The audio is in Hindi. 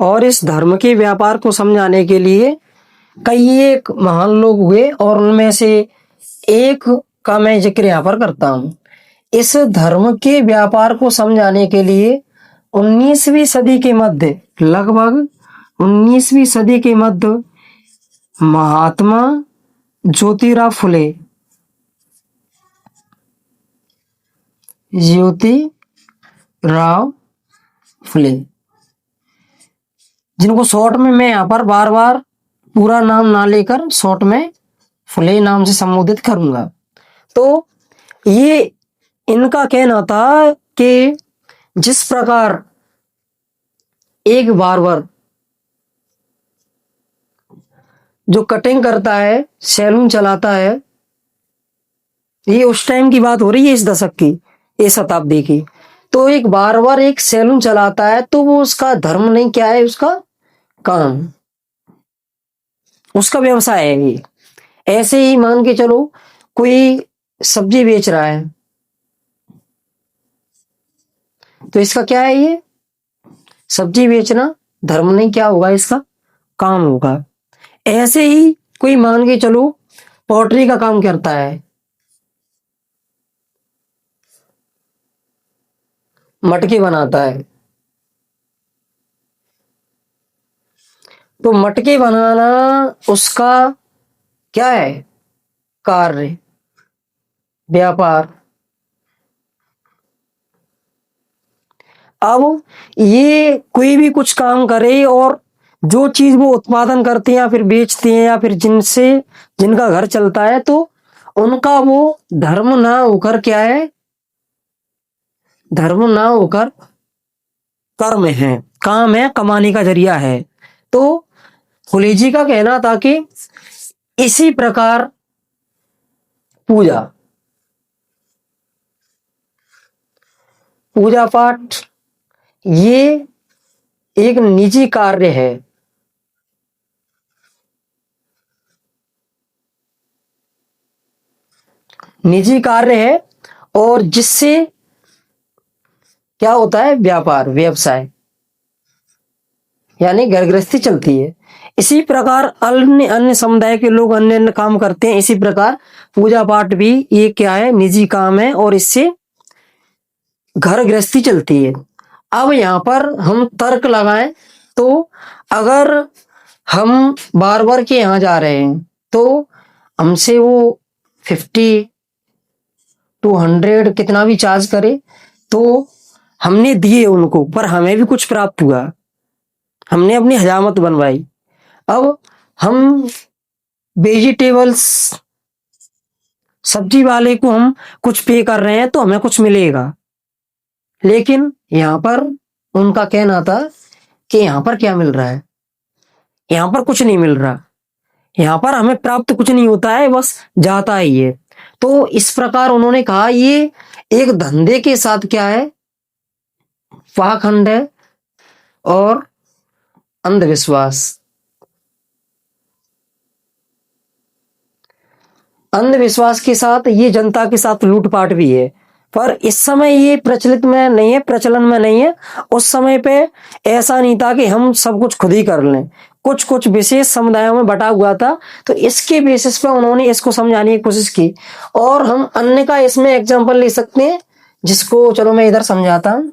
और इस धर्म के व्यापार को समझाने के लिए कई एक महान लोग हुए और उनमें से एक का मैं जिक्र यहाँ पर करता हूँ। इस धर्म के व्यापार को समझाने के लिए 19वीं सदी के मध्य, लगभग 19वीं सदी के मध्य, महात्मा ज्योतिराव फुले, ज्योतिराव फुले, जिनको शॉर्ट में मैं यहाँ पर बार बार पूरा नाम ना लेकर शॉर्ट में फुले नाम से संबोधित करूंगा। तो ये इनका कहना था कि जिस प्रकार एक बार्बर जो कटिंग करता है, सैलून चलाता है, ये उस टाइम की बात हो रही है, इस दशक की, इस शताब्दी की। तो एक बार्बर एक सैलून चलाता है तो वो उसका धर्म नहीं, क्या है उसका काम, उसका व्यवसाय है ये। ऐसे ही मान के चलो कोई सब्जी बेच रहा है तो इसका क्या है, ये सब्जी बेचना धर्म नहीं, क्या होगा इसका काम होगा। ऐसे ही कोई मान के चलो पॉटरी का काम करता है, मटके बनाता है, तो मटके बनाना उसका क्या है, कार्य, व्यापार। अब ये कोई भी कुछ काम करे और जो चीज वो उत्पादन करते हैं या फिर बेचते हैं या फिर जिनका घर चलता है, तो उनका वो धर्म ना होकर क्या है, धर्म ना होकर कर्म है, काम है, कमाने का जरिया है। तो फुले जी का कहना था कि इसी प्रकार पूजा पाठ ये एक निजी कार्य है, निजी कार्य है, और जिससे क्या होता है, व्यापार, व्यवसाय, यानी घर गृहस्थी चलती है। इसी प्रकार अन्य अन्य समुदाय के लोग अन्य अन्य काम करते हैं। इसी प्रकार पूजा पाठ भी ये क्या है, निजी काम है, और इससे घर गृहस्थी चलती है। अब यहाँ पर हम तर्क लगाएं तो अगर हम बार्बर के यहाँ जा रहे हैं तो हमसे वो 50 to 100 कितना भी चार्ज करे, तो हमने दिए उनको, पर हमें भी कुछ प्राप्त हुआ, हमने अपनी हजामत बनवाई। अब हम वेजिटेबल्स सब्जी वाले को हम कुछ पे कर रहे हैं तो हमें कुछ मिलेगा, लेकिन यहां पर उनका कहना था कि यहां पर क्या मिल रहा है, यहां पर कुछ नहीं मिल रहा, यहां पर हमें प्राप्त कुछ नहीं होता है, बस जाता ही है। तो इस प्रकार उन्होंने कहा ये एक धंधे के साथ क्या है, पाखंड है और अंधविश्वास। अंधविश्वास के साथ ये जनता के साथ लूटपाट भी है। पर इस समय ये प्रचलित में नहीं है, प्रचलन में नहीं है। उस समय पे ऐसा नहीं था कि हम सब कुछ खुद ही कर लें, कुछ कुछ विशेष समुदायों में बटा हुआ था। तो इसके बेसिस पे उन्होंने इसको समझाने की कोशिश की। और हम अन्य का इसमें एग्जाम्पल ले सकते हैं, जिसको चलो मैं इधर समझाता हूं।